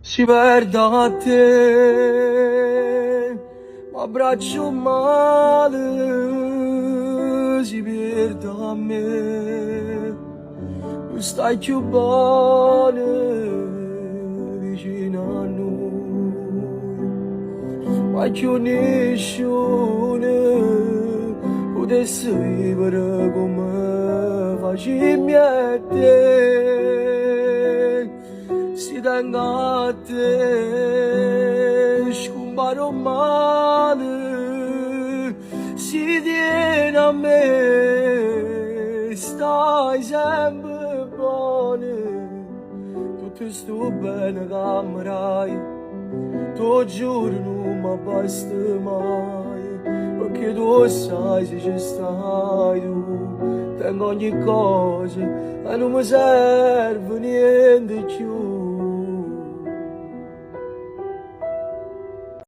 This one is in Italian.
Si perda a te, ma abbraccio male, si perda a me, non stai più buone vicino a noi, ma che nessuno potesse vivere come facciamo a te. Si tenga a te, scomparo male, si tiene a me, stai sempre buone, tutto sto bene che amerai, tu giuro non mi basta mai, perché tu sai se ci stai tu, tengo ogni cosa e non mi serve niente più.